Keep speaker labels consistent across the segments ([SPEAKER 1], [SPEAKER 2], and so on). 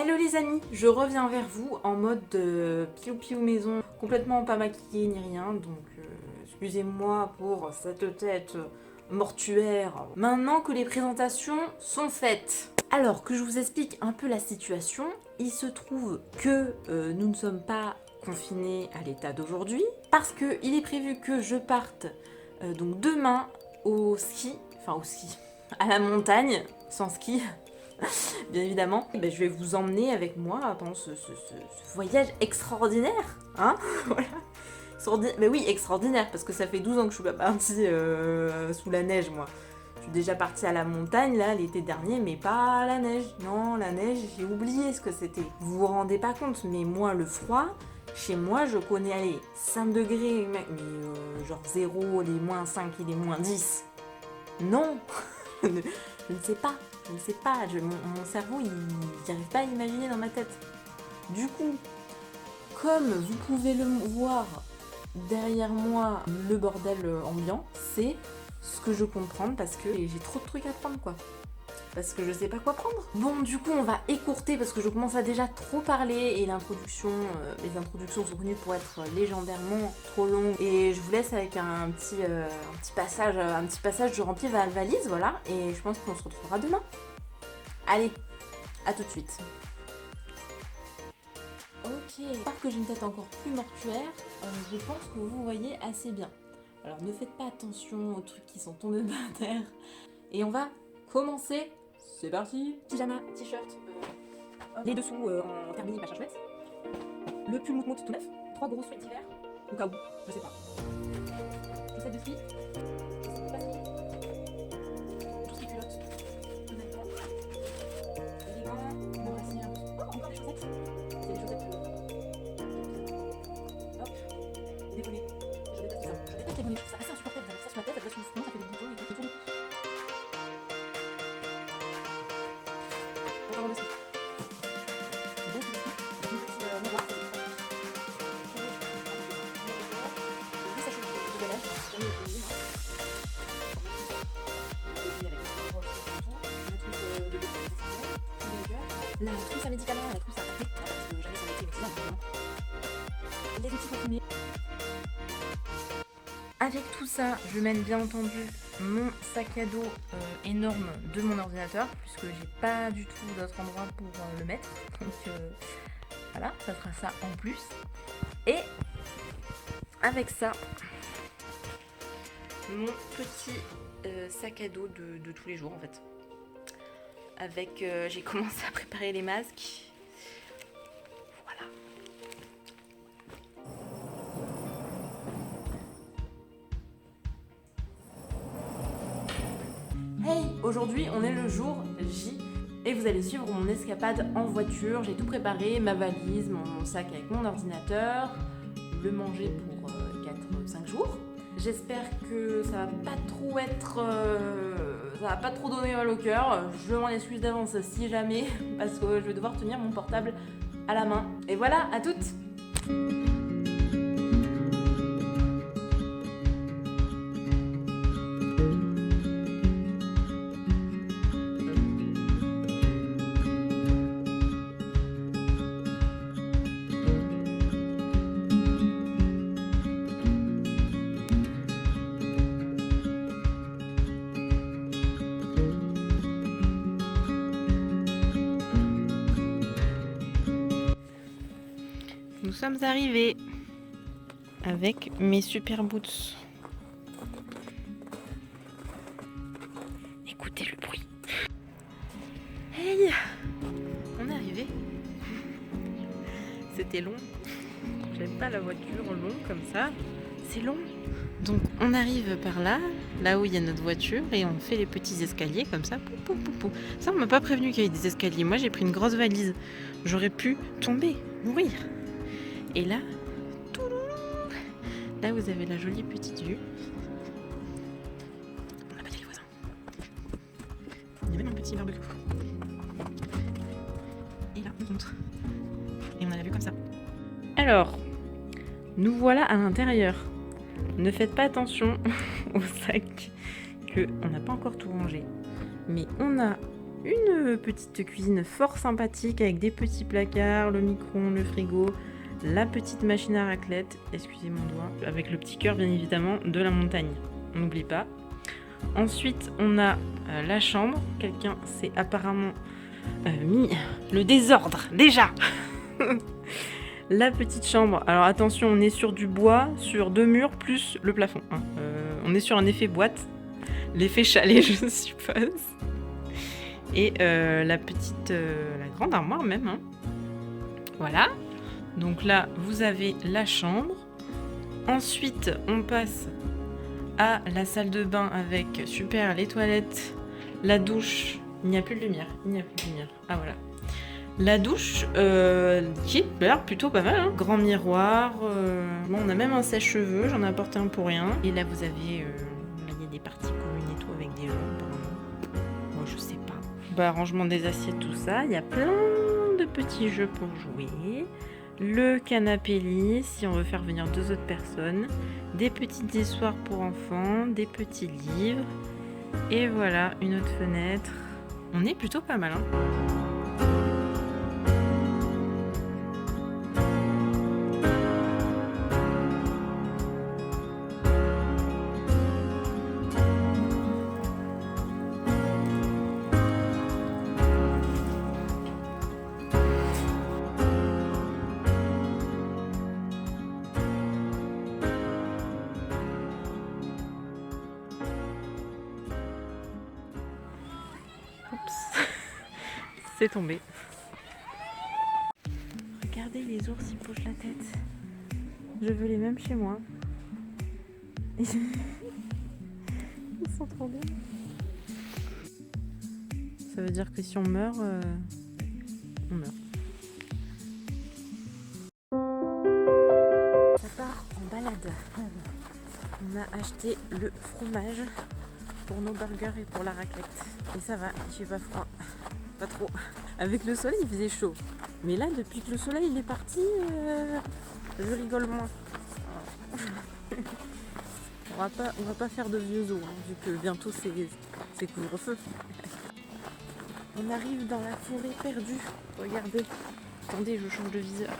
[SPEAKER 1] Hello les amis, je reviens vers vous en mode piou piou maison, complètement pas maquillée ni rien, donc excusez-moi pour cette tête mortuaire. Maintenant que les présentations sont faites. Alors que je vous explique un peu la situation, il se trouve que nous ne sommes pas confinés à l'état d'aujourd'hui, parce qu'il est prévu que je parte donc demain au ski, à la montagne, sans ski, bien évidemment. Ben, je vais vous emmener avec moi pendant ce voyage extraordinaire, hein. Voilà. Mais oui, extraordinaire, parce que ça fait 12 ans que je suis pas partie sous la neige, moi. Je suis déjà partie à la montagne, là, l'été dernier, mais pas à la neige. Non, la neige, j'ai oublié ce que c'était. Vous vous rendez pas compte, mais moi, le froid, chez moi, je connais, allez, 5 degrés, mais genre 0, les moins 5 et les moins 10. Non. Je ne sais pas. Je ne sais pas, mon cerveau, il n'arrive pas à imaginer dans ma tête. Du coup, comme vous pouvez le voir derrière moi, le bordel ambiant, c'est ce que je compte prendre parce que j'ai trop de trucs à prendre, quoi. Parce que je sais pas quoi prendre. Bon, du coup, on va écourter parce que je commence à déjà trop parler et les introductions sont connues pour être légendairement trop longues. Et je vous laisse avec un petit passage de remplir la valise, voilà. Et je pense qu'on se retrouvera demain. Allez, à tout de suite. Ok, à part que j'ai une tête encore plus mortuaire, je pense que vous voyez assez bien. Alors ne faites pas attention aux trucs qui sont tombés par terre. Et on va commencer. C'est parti. Pyjama, t-shirt, les dessous en thermie, machin chouette. Le pull mout tout neuf. 3 gros sweats d'hiver. Au cas où, je sais pas. Chaussette de ski. Pas ski. Tout ce qui est culotte. Les gants. Le brassière. Oh, encore des chaussettes. C'est des chaussettes. Hop. Des bonnets. Je déteste ça. Je déteste les bonnets. Je trouve ça assez insupportable. Ça sur la tête, ça passe sur le front, ça fait des boutons et tout. Pantalon de ski. Bon, c'est des petits miroirs. Des sachets de galage. La trousse à médicaments, la trousse à café, parce que jamais ça m'était médicament. Les outils pour fumer. Avec tout ça, je mène bien entendu mon sac à dos énorme de mon ordinateur, puisque j'ai pas du tout d'autre endroit pour le mettre. Donc voilà, ça sera ça en plus. Et avec ça, mon petit sac à dos de tous les jours en fait. Avec, j'ai commencé à préparer les masques. Voilà. Hey, aujourd'hui on est le jour J et vous allez suivre mon escapade en voiture. J'ai tout préparé, ma valise, mon sac avec mon ordinateur, le manger pour 4-5 jours. J'espère que ça va pas trop être... ça va pas trop donner mal au cœur. Je m'en excuse d'avance si jamais, parce que je vais devoir tenir mon portable à la main. Et voilà, à toutes! Nous sommes arrivés avec mes super boots. Écoutez le bruit. Hey, on est arrivé. C'était long. J'aime pas la voiture long comme ça. C'est long. Donc on arrive par là où il y a notre voiture, et on fait les petits escaliers comme ça. Pou, pou, pou, pou. Ça, on m'a pas prévenu qu'il y avait des escaliers. Moi, j'ai pris une grosse valise. J'aurais pu tomber, mourir. Et là, vous avez la jolie petite vue. On n'a pas dit les voisins. Il y a même un petit barbecue. Et là, on montre. Et on a la vue comme ça. Alors, nous voilà à l'intérieur. Ne faites pas attention au sac, qu'on n'a pas encore tout rangé. Mais on a une petite cuisine fort sympathique avec des petits placards, le micro-ondes, le frigo, la petite machine à raclette, excusez mon doigt, avec le petit cœur bien évidemment de la montagne, on n'oublie pas. Ensuite on a la chambre, quelqu'un s'est apparemment mis le désordre déjà. La petite chambre, alors attention, on est sur du bois, sur 2 murs plus le plafond, hein. On est sur un effet boîte, l'effet chalet je suppose. Et la grande armoire même, hein. Voilà. Donc là, vous avez la chambre. Ensuite, on passe à la salle de bain avec, super, les toilettes, la douche. Il n'y a plus de lumière. Ah voilà. La douche, qui est d'ailleurs plutôt pas mal, hein. Grand miroir. Bon, on a même un sèche-cheveux, j'en ai apporté un pour rien. Et là, vous avez... il y a des parties communes et tout avec des gens, apparemment. Moi, je sais pas. Bah, rangement des assiettes, tout ça. Il y a plein de petits jeux pour jouer. Le canapé lit, si on veut faire venir 2 autres personnes. Des petites histoires pour enfants, des petits livres. Et voilà, une autre fenêtre. On est plutôt pas mal, hein. Oups, c'est tombé. Regardez les ours, ils bougent la tête. Je veux les mêmes chez moi. Ils sont trop bien. Ça veut dire que si on meurt, on meurt. Ça part en balade. On a acheté le fromage pour nos burgers et pour la raclette. Et ça va, il fait pas froid. Pas trop. Avec le soleil, il faisait chaud. Mais là, depuis que le soleil il est parti, je rigole moins. On va pas faire de vieux os, hein, vu que bientôt c'est couvre-feu. On arrive dans la forêt perdue. Regardez. Attendez, je change de viseur.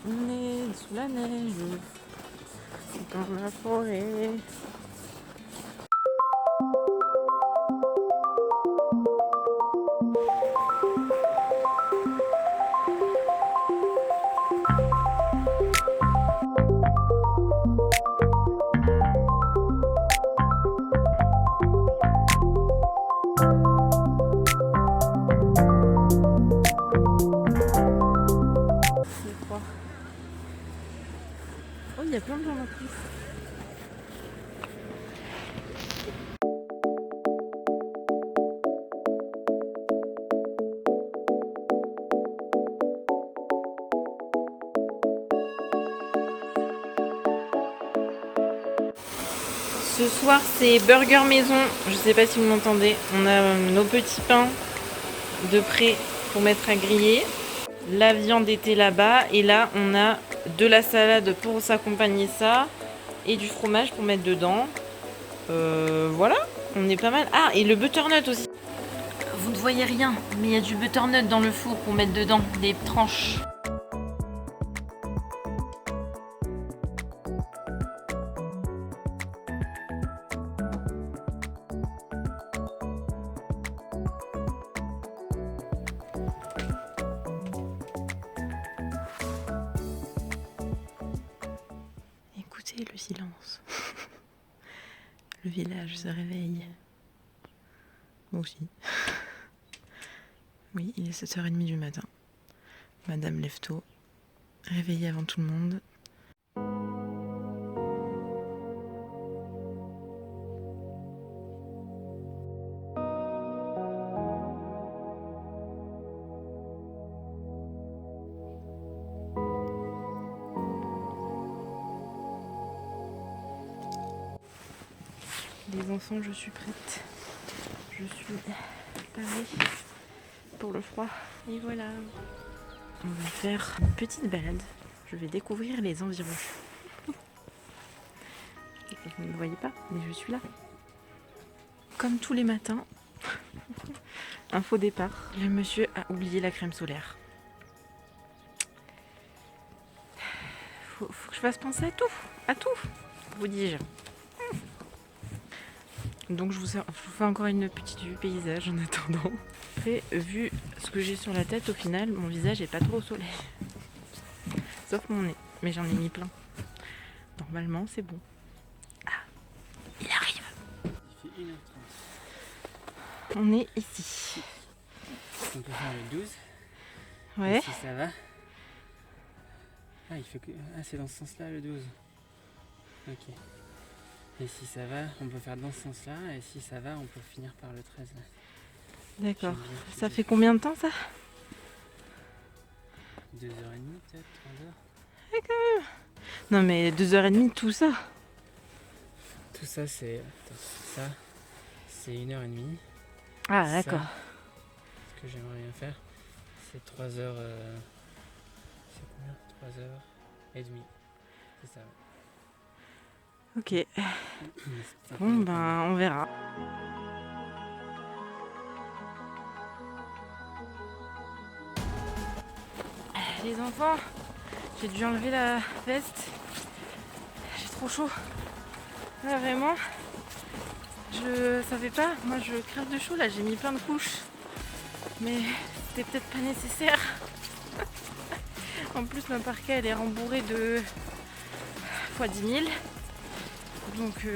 [SPEAKER 1] On est sous la neige. Dans la forêt. Oh, il y a plein de gens en plus. Ce soir, c'est burger maison. Je sais pas si vous m'entendez. On a nos petits pains de près pour mettre à griller. La viande était là-bas. Et là, on a de la salade pour s'accompagner ça. Et du fromage pour mettre dedans. Voilà, on est pas mal. Ah, et le butternut aussi. Vous ne voyez rien, mais il y a du butternut dans le four pour mettre dedans des tranches. Écoutez le silence. Le village se réveille. Moi aussi. Oui, il est 7h30 du matin. Madame lève tôt, réveillée avant tout le monde. Les enfants, je suis prête. Je suis parée pour le froid. Et voilà. On va faire une petite balade. Je vais découvrir les environs. Vous ne me voyez pas, mais je suis là. Comme tous les matins, un faux départ. Le monsieur a oublié la crème solaire. Faut que je fasse penser à tout, vous dis-je. Donc je vous fais encore une petite vue paysage en attendant. Après, vu ce que j'ai sur la tête, au final, mon visage est pas trop au soleil. Sauf mon nez, mais j'en ai mis plein. Normalement, c'est bon. Ah, il arrive.
[SPEAKER 2] Il fait 1h30.
[SPEAKER 1] On est ici.
[SPEAKER 2] On peut faire le 12.
[SPEAKER 1] Ouais.
[SPEAKER 2] Et si ça va. Ah, il fait que... ah, c'est dans ce sens-là le 12. Ok. Et si ça va, on peut faire dans ce sens-là. Et si ça va, on peut finir par le 13. Là.
[SPEAKER 1] D'accord.
[SPEAKER 2] J'aime bien.
[SPEAKER 1] Ça fait combien de temps ça?
[SPEAKER 2] 2h30 peut-être, 3h.
[SPEAKER 1] Non mais 2h30 tout ça.
[SPEAKER 2] Tout ça, c'est... attends, ça, c'est 1h30.
[SPEAKER 1] Ah
[SPEAKER 2] Ça,
[SPEAKER 1] d'accord.
[SPEAKER 2] ce que j'aimerais bien faire, c'est 3h... c'est combien? 3h30. C'est ça.
[SPEAKER 1] Ok.
[SPEAKER 2] C'est un peu
[SPEAKER 1] Bon
[SPEAKER 2] long,
[SPEAKER 1] ben on verra. Les enfants, j'ai dû enlever la veste. J'ai trop chaud. Là vraiment, je savais pas. Moi je crève de chaud là, j'ai mis plein de couches. Mais c'était peut-être pas nécessaire. En plus ma parka elle est rembourrée de fois 10 000. Donc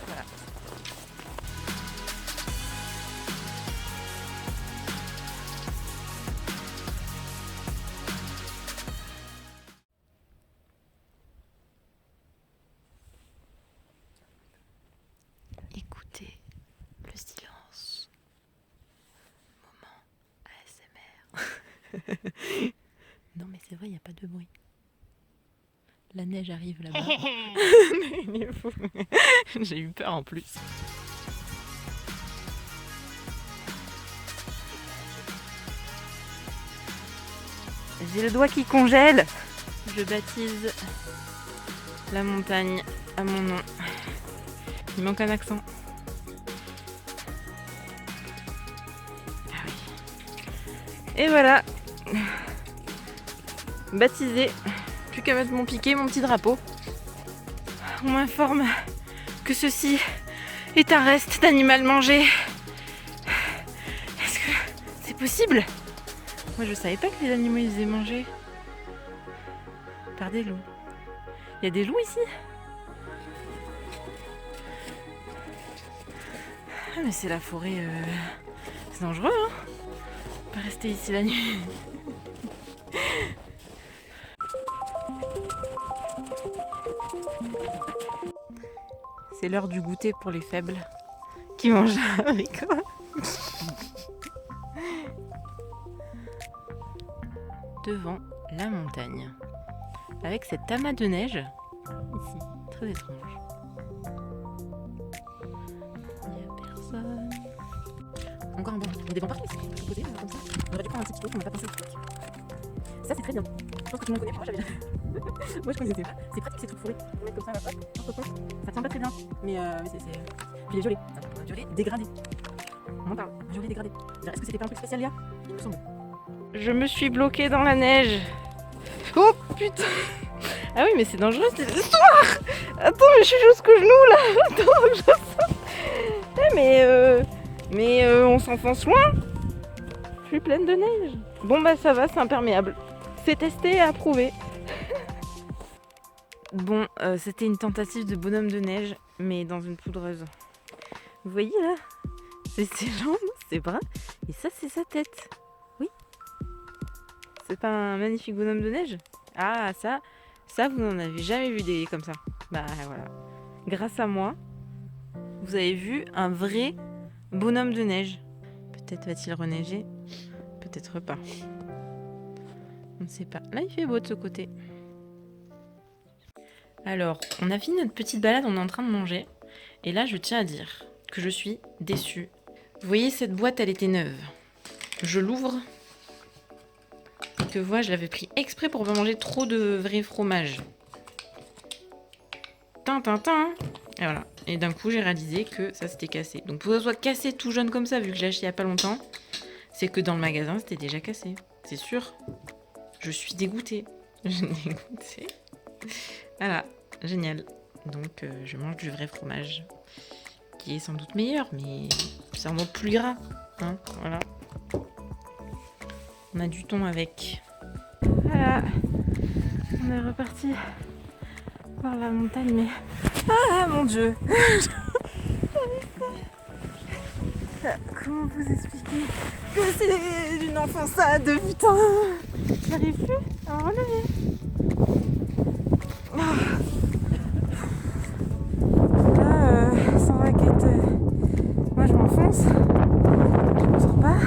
[SPEAKER 1] voilà. Écoutez le silence. Moment ASMR. Non mais c'est vrai, il n'y a pas de bruit. La neige arrive là-bas. Il est fou. J'ai eu peur en plus. J'ai le doigt qui congèle. Je baptise la montagne à mon nom. Il manque un accent. Ah oui. Et voilà. Baptisé. Plus qu'à mettre mon piquet, mon petit drapeau. On m'informe que ceci est un reste d'animal mangé. Est-ce que c'est possible? Moi je savais pas que les animaux ils faisaient manger par des loups. Il y a des loups ici? Ah mais c'est la forêt, c'est dangereux hein. On peut pas rester ici la nuit. C'est l'heure du goûter pour les faibles qui mangent avec quoi. Devant la montagne, avec cet amas de neige ici, très étrange. Il n'y a personne. Encore un banc. Il y a des bancs partout ici, posés comme ça. On aurait dû prendre un petit piquet qu'on n'a pas pensé. Ça c'est très bien. Je pense que tout le monde connaît. Moi j'avais. Moi je connaissais pas. C'est pratique ces trucs fourrés. On met comme ça là, hop, hop, hop. Ça tient pas très bien. Mais c'est. Puis les violets. Violet dégradé. On en parle. Violet dégradé. Est-ce que c'était pas un truc spécial Léa? Il me semble. Je me suis bloquée dans la neige. Oh putain. Ah oui mais c'est dangereux cette histoire. Attends mais je suis jusqu'au genou là. Attends je sens. Mais on s'enfonce loin. Je suis pleine de neige. Bon bah ça va, c'est imperméable. C'est testé et approuvé. Bon, c'était une tentative de bonhomme de neige, mais dans une poudreuse. Vous voyez là? C'est ses jambes, ses bras, et ça c'est sa tête. Oui. C'est pas un magnifique bonhomme de neige? Ah ça vous n'en avez jamais vu des comme ça. Bah voilà. Grâce à moi, vous avez vu un vrai bonhomme de neige. Peut-être va-t-il reneiger, peut-être pas. On ne sait pas. Là, il fait beau de ce côté. Alors, on a fini notre petite balade, on est en train de manger. Et là, je tiens à dire que je suis déçue. Vous voyez, cette boîte, elle était neuve. Je l'ouvre. Et que voilà, je l'avais pris exprès pour pas manger trop de vrai fromage. Tintin. Et voilà. Et d'un coup, j'ai réalisé que ça s'était cassé. Donc pour que ça soit cassé tout jeune comme ça, vu que je l'ai acheté il y a pas longtemps, c'est que dans le magasin, c'était déjà cassé. C'est sûr. Je suis dégoûtée. Je suis dégoûtée. Voilà, génial. Donc je mange du vrai fromage, qui est sans doute meilleur, mais sans doute plus gras. Hein, voilà. On a du thon avec. Voilà. On est reparti voir la montagne, mais... Ah mon Dieu. Comment vous expliquer que c'est une enfantade, putain. J'arrive plus à me relever. Là, sans raquette, moi je m'enfonce. Je m'en sors pas.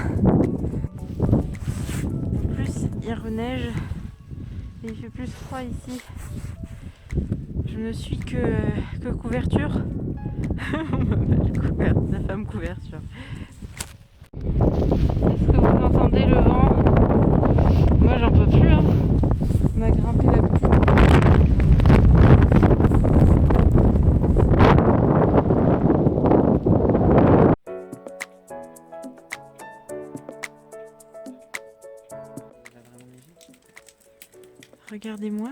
[SPEAKER 1] En plus, il reneige et il fait plus froid ici. Je ne suis que couverture. On m'appelle la femme couverture. Est-ce que vous entendez le vent? Moi j'en peux plus. Hein. On a grimpé la petite. Regardez-moi.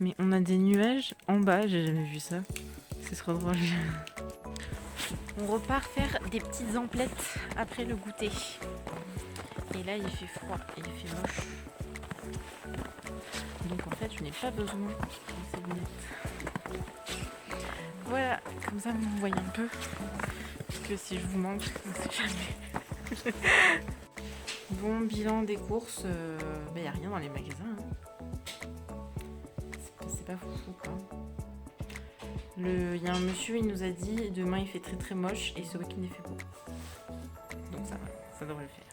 [SPEAKER 1] Mais on a des nuages en bas, j'ai jamais vu ça. C'est trop drôle. On repart faire des petites emplettes après le goûter. Et là il fait froid et il fait moche. Donc en fait je n'ai pas besoin de ces lunettes. Voilà, comme ça vous me voyez un peu. Parce que si je vous manque, on ne sait jamais. Bon, bilan des courses, il n'y a rien dans les magasins. Hein. C'est pas fou quoi. Il y a un monsieur, il nous a dit demain il fait très très moche et ce week-end il fait beau. Donc ça devrait le faire.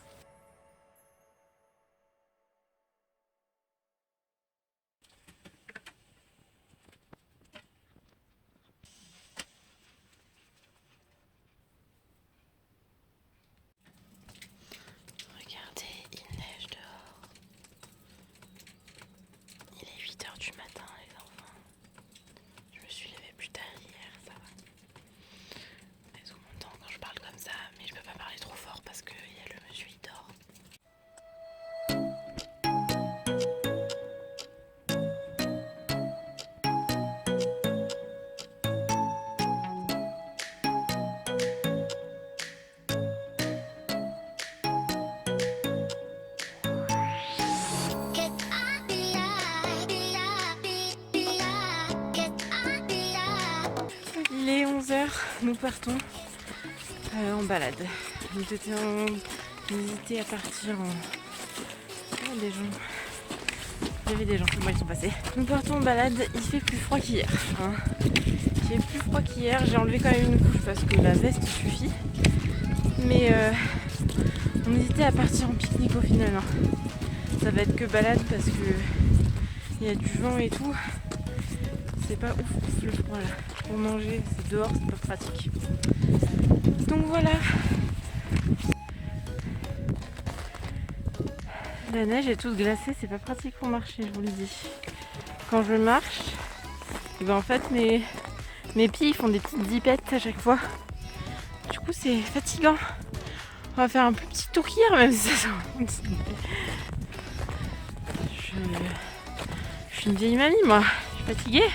[SPEAKER 1] Regardez, il neige dehors. Il est 8h du matin les enfants. Je me suis levée plus tard hier, ça va. Mais tout mon temps quand je parle comme ça, mais je peux pas parler trop fort parce que y a le monsieur il dort. Il est 11h, nous partons en balade. Nous hésités à partir en... Oh, des gens. Il y avait des gens, moi ils sont passés. Nous partons en balade, il fait plus froid qu'hier. Hein. Il fait plus froid qu'hier, j'ai enlevé quand même une couche parce que la veste suffit. Mais on hésitait à partir en pique-nique au final. Hein. Ça va être que balade parce que il y a du vent et tout. C'est pas ouf le froid là. Pour manger, c'est dehors, c'est pas pratique. Donc voilà. La neige est toute glacée, c'est pas pratique pour marcher, je vous le dis. Quand je marche, et ben en fait mes pieds font des petites zipettes à chaque fois. Du coup c'est fatigant. On va faire un plus petit tour qu'hier même si ça Je suis une vieille mamie moi, je suis fatiguée.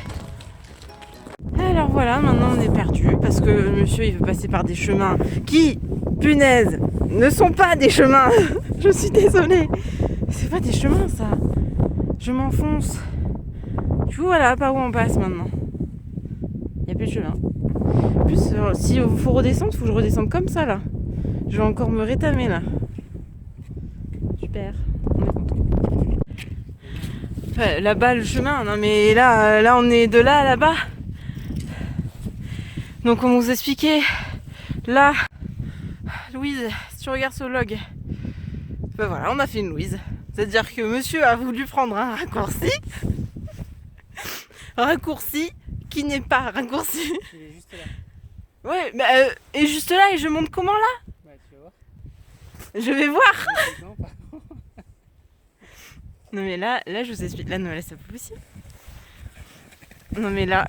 [SPEAKER 1] Alors voilà, maintenant on est perdu parce que le monsieur il veut passer par des chemins qui, punaise, ne sont pas des chemins. Je suis désolée. C'est pas des chemins ça. Je m'enfonce. Du coup voilà, par où on passe maintenant. Il n'y a plus de chemin. En plus, s'il faut redescendre, il faut que je redescende comme ça là. Je vais encore me rétamer là. Super, on est content. Enfin, là-bas le chemin, non mais là on est de là à là-bas. Donc on vous expliquait, là, Louise, si tu regardes ce vlog, ben voilà, on a fait une Louise. C'est-à-dire que monsieur a voulu prendre un raccourci qui n'est pas raccourci.
[SPEAKER 2] Il est juste là.
[SPEAKER 1] Ouais, mais et juste là, et je monte comment là?
[SPEAKER 2] Bah tu vas voir.
[SPEAKER 1] Je vais voir.
[SPEAKER 2] Non, pardon.
[SPEAKER 1] Non mais là je vous explique, là non, là c'est pas possible. Non mais là,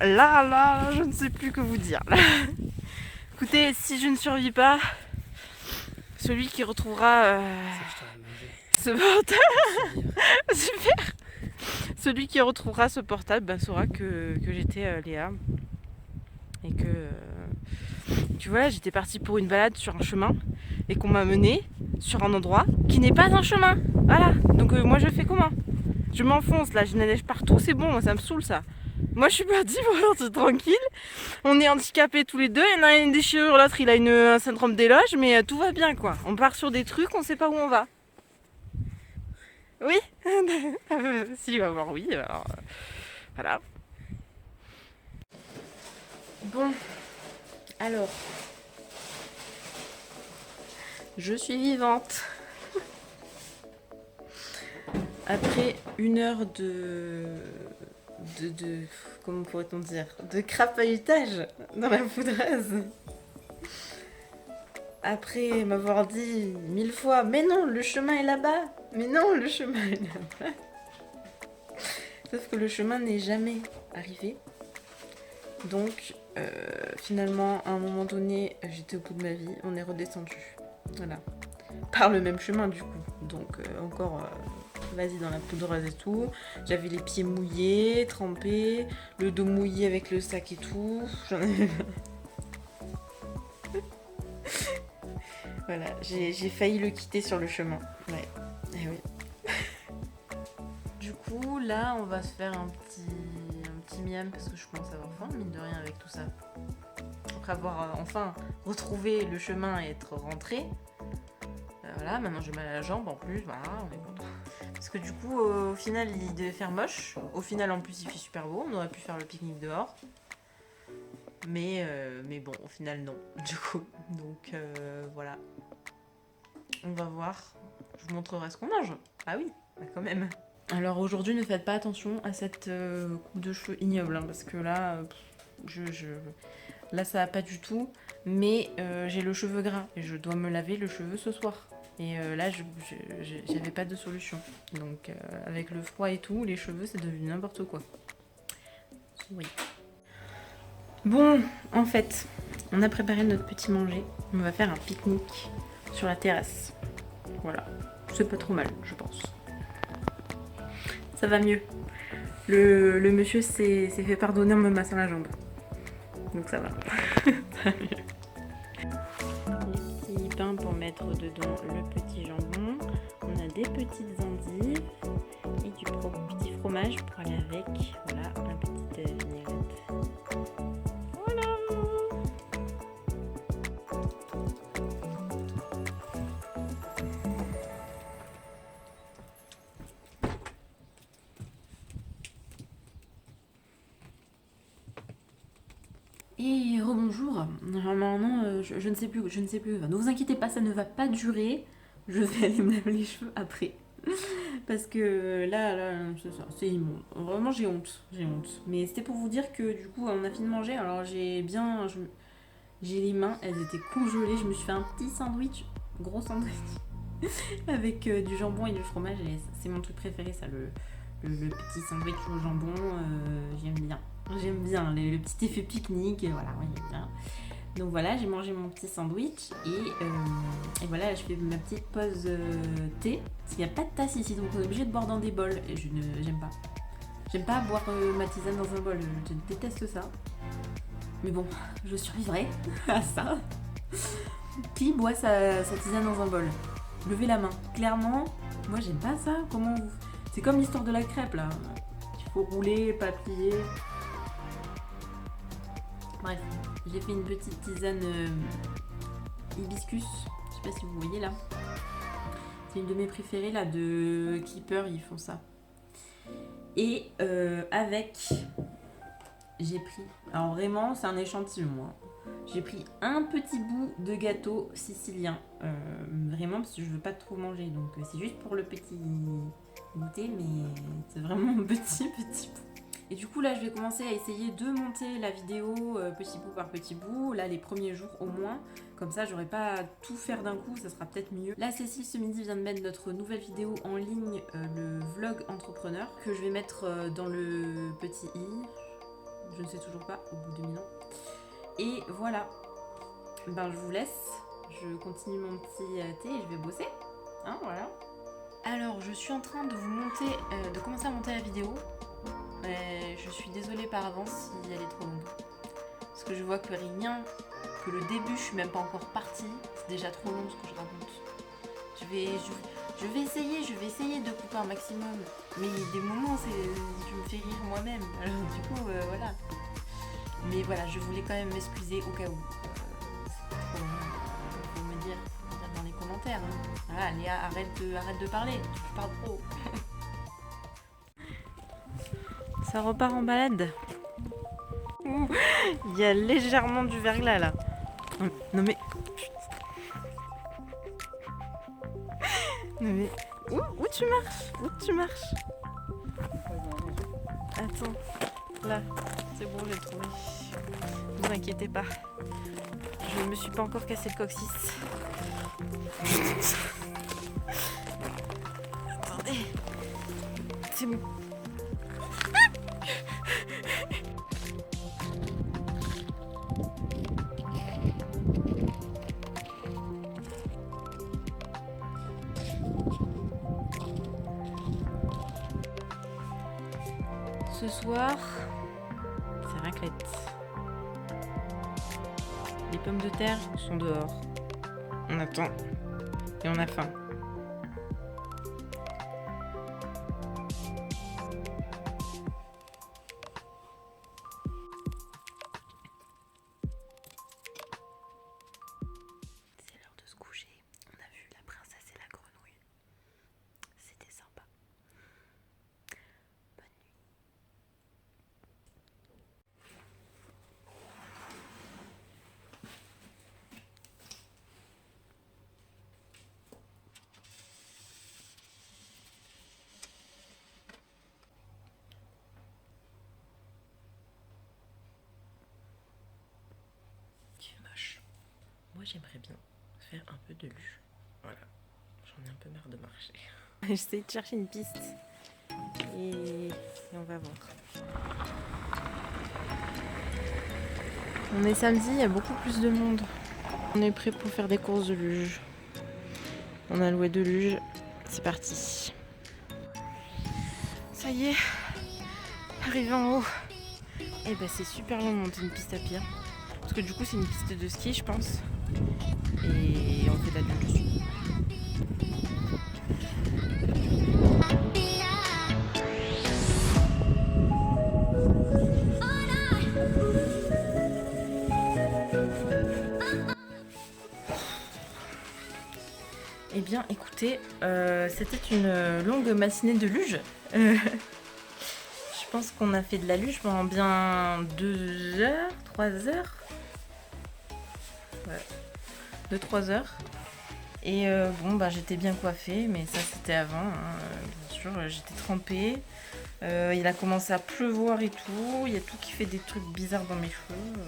[SPEAKER 1] je ne sais plus que vous dire. Écoutez, si je ne survis pas, celui qui retrouvera ce portable, super. Celui qui retrouvera ce portable saura que j'étais Léa et que voilà, j'étais partie pour une balade sur un chemin et qu'on m'a menée sur un endroit qui n'est pas un chemin. Voilà. Donc moi je fais comment? Je m'enfonce là, j'ai de la neige partout, c'est bon, ça me saoule ça. Moi je suis partie pour être tranquille. On est handicapés tous les deux, il y en a une déchirure, l'autre il a un syndrome d'éloge, mais tout va bien quoi. On part sur des trucs, on sait pas où on va. Oui. Si, il va voir oui, alors voilà. Bon, alors, je suis vivante. Après 1 heure de comment pourrait-on dire, de crapahutage dans la poudreuse. Après m'avoir dit 1000 fois, mais non, le chemin est là-bas. Mais non, le chemin est là-bas. Sauf que le chemin n'est jamais arrivé. Donc, finalement, à un moment donné, j'étais au bout de ma vie. On est redescendu. Voilà. Par le même chemin, du coup. Donc, encore, vas-y dans la poudreuse et tout. J'avais les pieds mouillés, trempés, le dos mouillé avec le sac et tout. J'en avais... Voilà, j'ai failli le quitter sur le chemin. Ouais, eh oui. Du coup, là, on va se faire un petit miam parce que je commence à avoir faim, mine de rien, avec tout ça. Après avoir enfin retrouvé le chemin et être rentré. Voilà, maintenant j'ai mal à la jambe en plus, voilà, on est content. Parce que du coup, au final, il devait faire moche. Au final, en plus, il fait super beau. On aurait pu faire le pique-nique dehors. Mais bon, au final, non, du coup. Donc, voilà. On va voir. Je vous montrerai ce qu'on mange. Ah oui, bah quand même. Alors aujourd'hui, ne faites pas attention à cette coupe de cheveux ignoble, hein, parce que là, là, ça va pas du tout. Mais j'ai le cheveu gras et je dois me laver le cheveu ce soir. Et là, j'avais pas de solution. Donc, avec le froid et tout, les cheveux, c'est devenu n'importe quoi. Oui. Bon, en fait, on a préparé notre petit manger. On va faire un pique-nique sur la terrasse. Voilà. C'est pas trop mal, je pense. Ça va mieux. Le monsieur s'est fait pardonner en me massant la jambe. Donc ça va. Ça va mieux. Les petits pains pour mettre dedans le petit jambon. On a des petites endives et du petit fromage pour aller avec. Voilà, un petit vinaigrette. Voilà. Et rebonjour. Alors maintenant, je ne sais plus, Ne vous inquiétez pas, ça ne va pas durer. Je vais aller me laver les cheveux après. Parce que là, c'est immonde. Vraiment, j'ai honte. Mais c'était pour vous dire que du coup, on a fini de manger. Alors j'ai les mains, elles étaient congelées. Je me suis fait un petit sandwich, gros sandwich, avec du jambon et du fromage. Et c'est mon truc préféré, ça, le petit sandwich au jambon. J'aime bien le petit effet pique-nique. Voilà, ouais, j'aime bien. Donc voilà, j'ai mangé mon petit sandwich et voilà, je fais ma petite pause thé. Parce qu'il n'y a pas de tasse ici, donc on est obligé de boire dans des bols. Et j'aime pas. J'aime pas boire ma tisane dans un bol, je déteste ça. Mais bon, je survivrai à ça. Qui boit sa tisane dans un bol? Levez la main. Clairement, moi j'aime pas ça. Comment vous... C'est comme l'histoire de la crêpe là. Il faut rouler, pas plier. Bref, j'ai fait une petite tisane hibiscus. Je sais pas si vous voyez là. C'est une de mes préférées là de Keeper, ils font ça. Et avec, j'ai pris, alors vraiment c'est un échantillon, hein. J'ai pris un petit bout de gâteau sicilien, vraiment parce que je veux pas trop manger, donc c'est juste pour le petit goûter, mais c'est vraiment un petit bout. Et du coup là je vais commencer à essayer de monter la vidéo petit bout par petit bout, là les premiers jours au moins, comme ça j'aurai pas à tout faire d'un coup, ça sera peut-être mieux. Là Cécile ce midi vient de mettre notre nouvelle vidéo en ligne, le vlog entrepreneur, que je vais mettre dans le petit i. Je ne sais toujours pas au bout de 1000 ans. Et voilà. Ben je vous laisse. Je continue mon petit thé et je vais bosser. Hein, voilà. Alors je suis en train de vous monter, de commencer à monter la vidéo. Je suis désolée par avance si elle est trop longue. Parce que je vois que rien, que le début, je suis même pas encore partie. C'est déjà trop long ce que je raconte. Je vais essayer de couper un maximum. Mais des moments, je me fais rire moi-même. Alors du coup, voilà. Mais voilà, je voulais quand même m'excuser au cas où. C'est trop long. Vous me dire dans les commentaires. Hein. Voilà, Léa, arrête de parler. Tu parles trop. Ça repart en balade. Ouh, il y a légèrement du verglas là. Non mais... Non mais... Où tu marches? Où tu marches? Attends. Là. C'est bon, j'ai trouvé. Ne vous inquiétez pas. Je ne me suis pas encore cassé le coccyx. Attendez. C'est bon. Ce soir, c'est raclette. Les pommes de terre sont dehors. On attend et on a faim. C'est l'heure de se coucher. On a vu la princesse et la grenouille. C'était sympa. Moche. Moi j'aimerais bien faire un peu de luge. Voilà. J'en ai un peu marre de marcher. J'essaie de chercher une piste. Et on va voir. On est samedi, il y a beaucoup plus de monde. On est prêt pour faire des courses de luge. On a loué 2 luges. C'est parti. Ça y est. Arrivé en haut. Et ben c'est super long de monter une piste à pied. Parce que du coup c'est une piste de ski je pense. Et on fait de la luge dessus. Eh bien écoutez, c'était une longue matinée de luge. Je pense qu'on a fait de la luge pendant bien 2 heures, 3 heures. Ouais, 2-3 heures. Et bon, bah j'étais bien coiffée, mais ça c'était avant, hein. Bien sûr, j'étais trempée. Il a commencé à pleuvoir et tout. Il y a tout qui fait des trucs bizarres dans mes cheveux. Bon.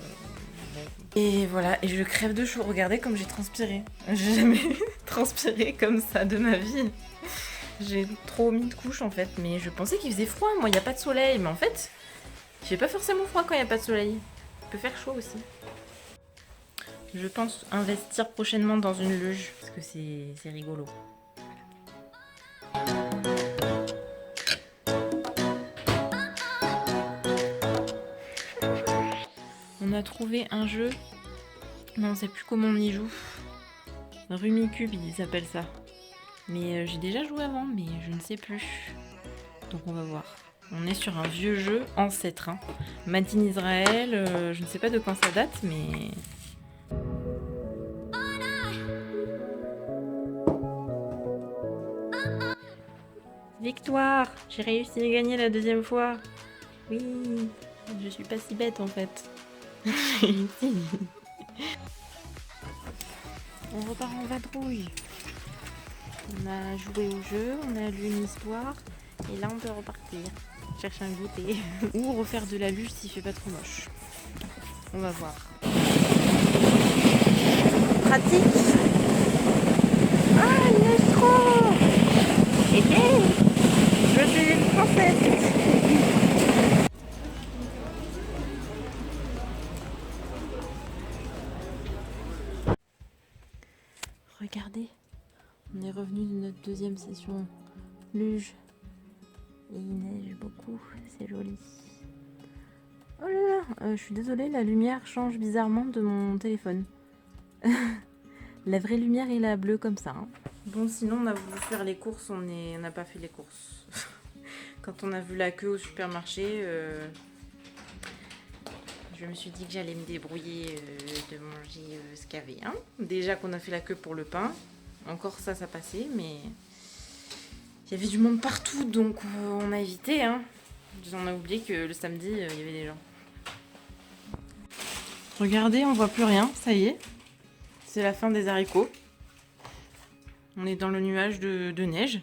[SPEAKER 1] Et voilà, et je crève de chaud. Regardez comme j'ai transpiré. J'ai jamais transpiré comme ça de ma vie. J'ai trop mis de couches en fait, mais je pensais qu'il faisait froid. Moi, il n'y a pas de soleil, mais en fait, il fait pas forcément froid quand il n'y a pas de soleil. Il peut faire chaud aussi. Je pense investir prochainement dans une luge parce que c'est rigolo. On a trouvé un jeu, mais on sait plus comment on y joue. Rumicube, ils appellent ça. Mais j'ai déjà joué avant, mais je ne sais plus. Donc on va voir. On est sur un vieux jeu ancêtre. Hein. Made in Israël, je ne sais pas de quand ça date, mais... Victoire! J'ai réussi à gagner la 2e fois. Oui, je suis pas si bête en fait. On repart en vadrouille. On a joué au jeu, on a lu une histoire, et là on peut repartir, chercher un goûter, ou refaire de la luge s'il fait pas trop moche. On va voir. Pratique. Ah, il neige trop. Je suis une princesse. deuxième session luge. Et il neige beaucoup, c'est joli. Oh là là, je suis désolée, la lumière change bizarrement de mon téléphone. La vraie lumière est la bleue comme ça. Hein. Bon, sinon on a voulu faire les courses, on n'a pas fait les courses. Quand on a vu la queue au supermarché, je me suis dit que j'allais me débrouiller de manger ce qu'il y avait. Hein. Déjà qu'on a fait la queue pour le pain, encore ça passait, mais il y avait du monde partout, donc on a évité. Hein. On a oublié que le samedi, il y avait des gens. Regardez, on voit plus rien, ça y est. C'est la fin des haricots. On est dans le nuage de neige.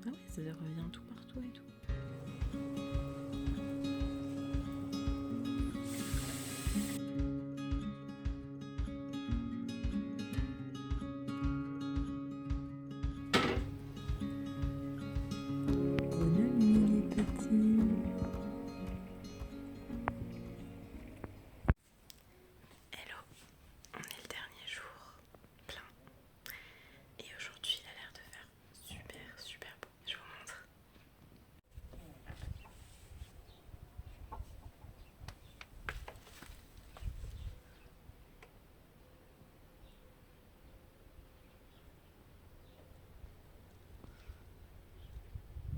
[SPEAKER 1] Ah oui, ça revient tout partout et tout. Bonne nuit les petits. Hello, on est le dernier jour plein. Et aujourd'hui il a l'air de faire super beau. Je vous montre.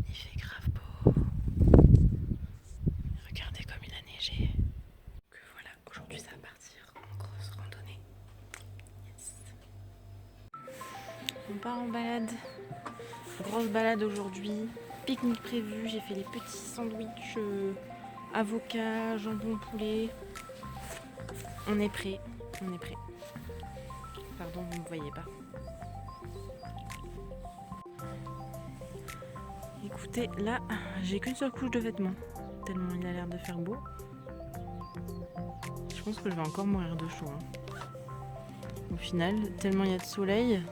[SPEAKER 1] Il fait grave beau. Regardez comme il a neigé. Que voilà, aujourd'hui ça va partir en grosse randonnée. Yes. On part en balade. Grosse balade aujourd'hui. Pique-nique prévu. J'ai fait les petits sandwichs avocat, jambon, poulet. On est prêt. Pardon, vous ne me voyez pas. Écoutez, là, j'ai qu'une seule couche de vêtements. Tellement il a l'air de faire beau. Je pense que je vais encore mourir de chaud. Hein. Au final, tellement il y a de soleil.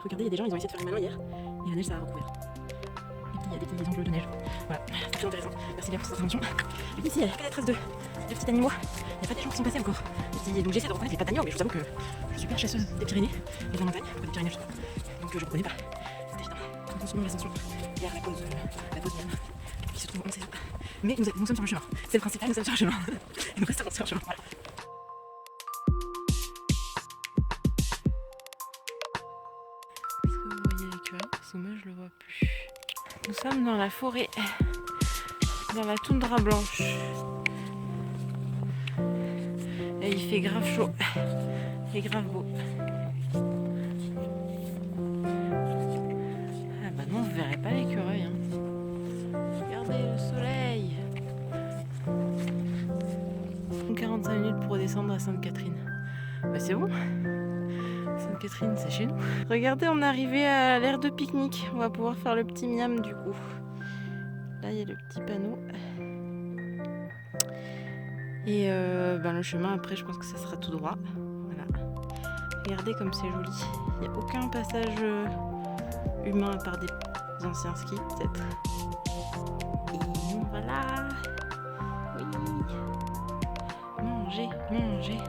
[SPEAKER 1] Regardez, il y a des gens, ils ont essayé de faire les malins hier. Et la neige, ça a recouvert. Et puis il y a des petits enjeux de neige. Voilà, c'est très intéressant. Merci Léa pour cette intervention. Et puis ici, il y a que des traces de petits animaux. Il n'y a pas des gens qui sont passés encore. Donc j'essaie de reconnaître les pattes d'agneau, mais je vous avoue que je suis super chasseuse des Pyrénées et de la montagne, des Pyrénées justement. Donc je ne reconnais pas. C'est évident. Nous continuons l'ascension vers la pause miam, qui se trouve en saison. Mais nous sommes sur le chemin. C'est le principal, nous sommes sur le chemin. Et nous restons sur le chemin. Voilà. Est-ce que vous voyez l'écureuil? Parce que moi je le vois plus. Nous sommes dans la forêt, dans la toundra blanche. Et il fait grave chaud et grave beau. Ah bah non, vous verrez pas l'écureuil. Hein. Regardez le soleil. 45 minutes pour descendre à Sainte-Catherine. Bah c'est bon. Sainte-Catherine, c'est chez nous. Regardez, on est arrivé à l'aire de pique-nique. On va pouvoir faire le petit miam du coup. Là, il y a le petit panneau. Et le chemin après, je pense que ça sera tout droit. Voilà. Regardez comme c'est joli. Il n'y a aucun passage humain à part des anciens skis, peut-être. Et voilà. Oui. Mangez.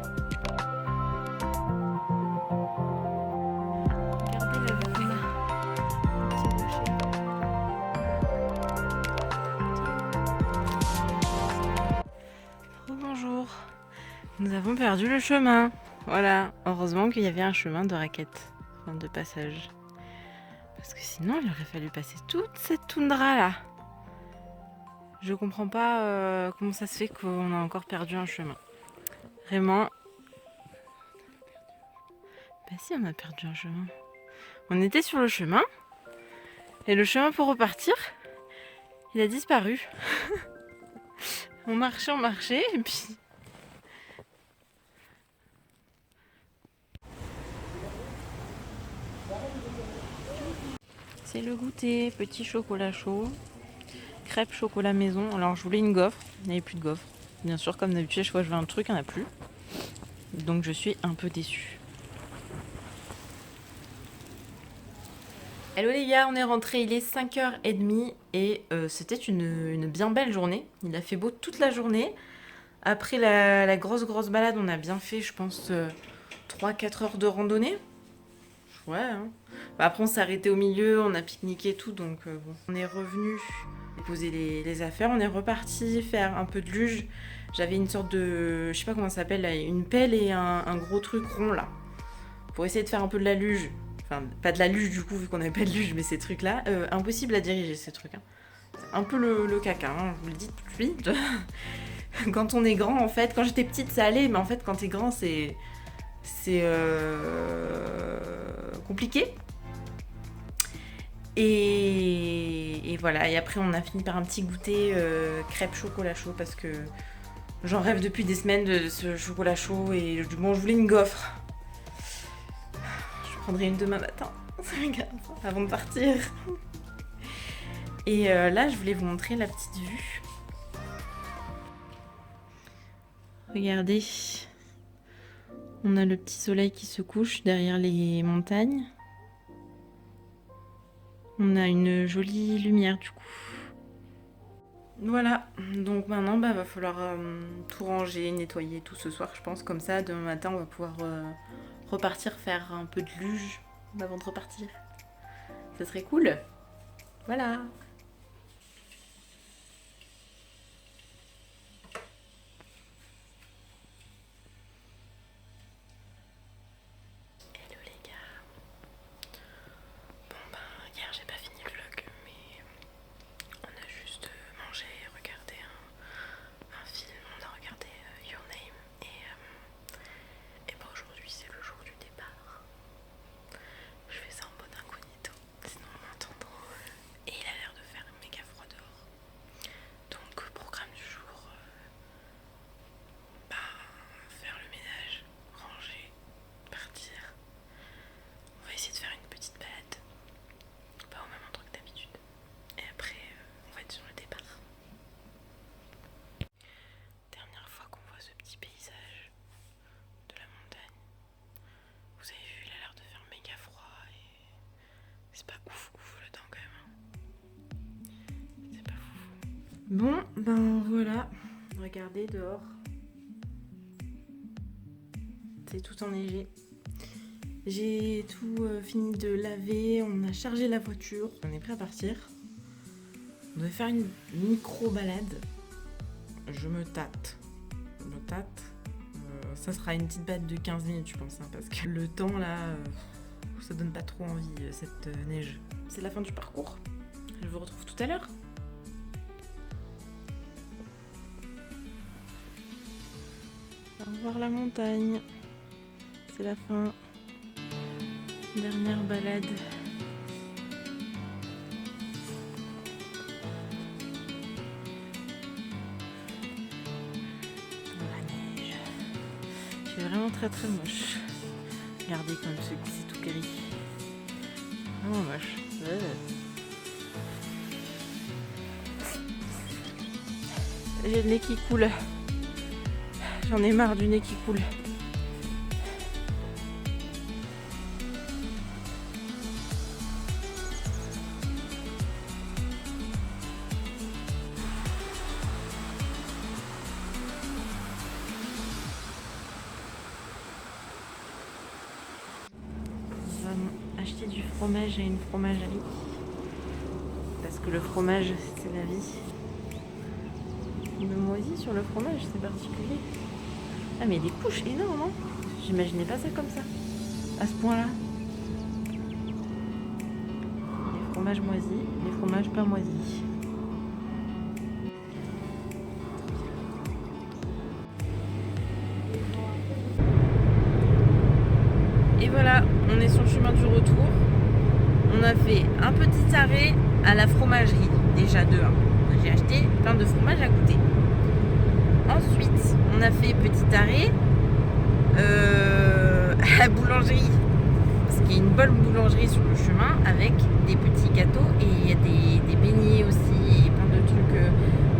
[SPEAKER 1] Regardez la vue. Petit rocher. Bonjour. Nous avons perdu le chemin. Voilà. Heureusement qu'il y avait un chemin de raquette, enfin de passage. Parce que sinon, il aurait fallu passer toute cette toundra là. Je comprends pas comment ça se fait qu'on a encore perdu un chemin. Vraiment. Bah si, on a perdu un chemin. On était sur le chemin. Et le chemin pour repartir, il a disparu. On marchait et puis... C'est le goûter, petit chocolat chaud, crêpes chocolat maison. Alors je voulais une gaufre, il n'y avait plus de gaufre. Bien sûr, comme d'habitude, chaque fois que je veux un truc, il n'y en a plus. Donc je suis un peu déçue. Hello les gars, on est rentré, il est 5h30 et c'était une bien belle journée. Il a fait beau toute la journée. Après la grosse balade, on a bien fait, je pense, 3-4 heures de randonnée. Ouais, hein. Bah, après on s'est arrêté au milieu, on a pique-niqué et tout, donc bon. On est revenu poser les affaires, on est reparti faire un peu de luge. J'avais une sorte de, je sais pas comment ça s'appelle, là, une pelle et un gros truc rond là, pour essayer de faire un peu de la luge. Enfin, pas de la luge du coup, vu qu'on n'avait pas de luge, mais ces trucs-là, impossible à diriger ces trucs. Hein. C'est un peu le caca, hein, je vous le dis tout de suite. Quand on est grand, en fait, quand j'étais petite, ça allait, mais en fait, quand t'es grand, c'est compliqué. Et voilà, et après, on a fini par un petit goûter crêpes chocolat chaud parce que j'en rêve depuis des semaines de ce chocolat chaud et bon, je voulais une gaufre. Je prendrai une demain matin, avant de partir. Et là, je voulais vous montrer la petite vue. Regardez, on a le petit soleil qui se couche derrière les montagnes. On a une jolie lumière du coup. Voilà, donc maintenant va falloir tout ranger, nettoyer tout ce soir je pense. Comme ça, demain matin on va pouvoir repartir faire un peu de luge avant de repartir. Ça serait cool. Voilà. Hello les gars. Bon hier j'ai pas fini le vlog, mais on a juste mangé, regardé un film, on a regardé Your Name et bah aujourd'hui c'est le jour du départ. Je fais ça en mode incognito, sinon on m'entend trop. Et il a l'air de faire méga froid dehors. Donc programme du jour, faire le ménage, ranger, partir. On va essayer de faire une petite balade, pas au même endroit que d'habitude. Et après on va être sur le départ. Dernière fois qu'on voit ce petit paysage de la montagne. Vous avez vu, il a l'air de faire méga froid et c'est pas ouf le temps quand même. C'est pas fou. Bon, voilà. Regardez dehors. C'est tout enneigé. J'ai tout fini de laver, on a chargé la voiture, on est prêt à partir. On devait faire une micro-balade. Je me tâte. Ça sera une petite balade de 15 minutes, je pense, hein, parce que le temps là, ça donne pas trop envie, cette neige. C'est la fin du parcours. Je vous retrouve tout à l'heure. Au revoir la montagne. C'est la fin. Dernière balade. Dans la neige. C'est vraiment très moche. Regardez comme c'est tout gris. Vraiment moche. J'ai le nez qui coule. J'en ai marre du nez qui coule. On va acheter du fromage à une fromagerie. Parce que le fromage, c'est la vie. Il me moisit sur le fromage, c'est particulier. Ah mais des couches énormes, hein. J'imaginais pas ça comme ça, à ce point-là. Les fromages moisis, les fromages pas moisis. Et voilà, on est sur le chemin du retour. On a fait un petit arrêt à la fromagerie, déjà de 1. J'ai acheté plein de fromage à goûter. Ensuite, on a fait petit arrêt à la boulangerie. Parce qu'il y a une bonne boulangerie sur le chemin avec des petits gâteaux et il y a des beignets aussi et plein de trucs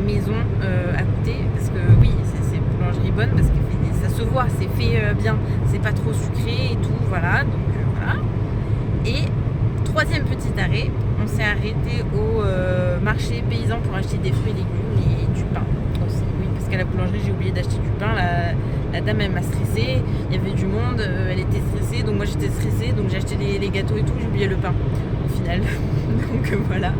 [SPEAKER 1] maison à goûter. Parce que oui, c'est une boulangerie bonne parce que ça se voit, c'est fait bien. C'est pas trop sucré et tout, voilà. Donc voilà. Et troisième petit arrêt, on s'est arrêté au marché paysan pour acheter des fruits et légumes et du pain aussi. Oui, parce qu'à la boulangerie, j'ai oublié d'acheter du pain. La dame, elle m'a stressée. Il y avait du monde, elle était stressée, donc moi j'étais stressée, donc j'ai acheté les gâteaux et tout, j'ai oublié le pain au final. Donc voilà.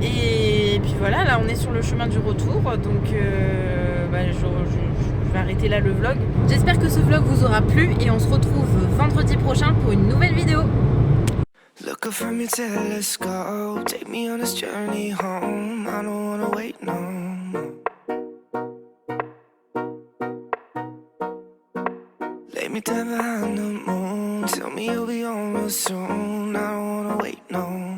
[SPEAKER 1] Et puis voilà, là on est sur le chemin du retour, donc je vais arrêter là le vlog. J'espère que ce vlog vous aura plu et on se retrouve vendredi prochain pour une nouvelle vidéo.
[SPEAKER 3] Look up from your telescope, take me on this journey home. I don't wanna wait no more. Lay me down behind the moon, tell me you'll be on real soon. I don't wanna wait no more.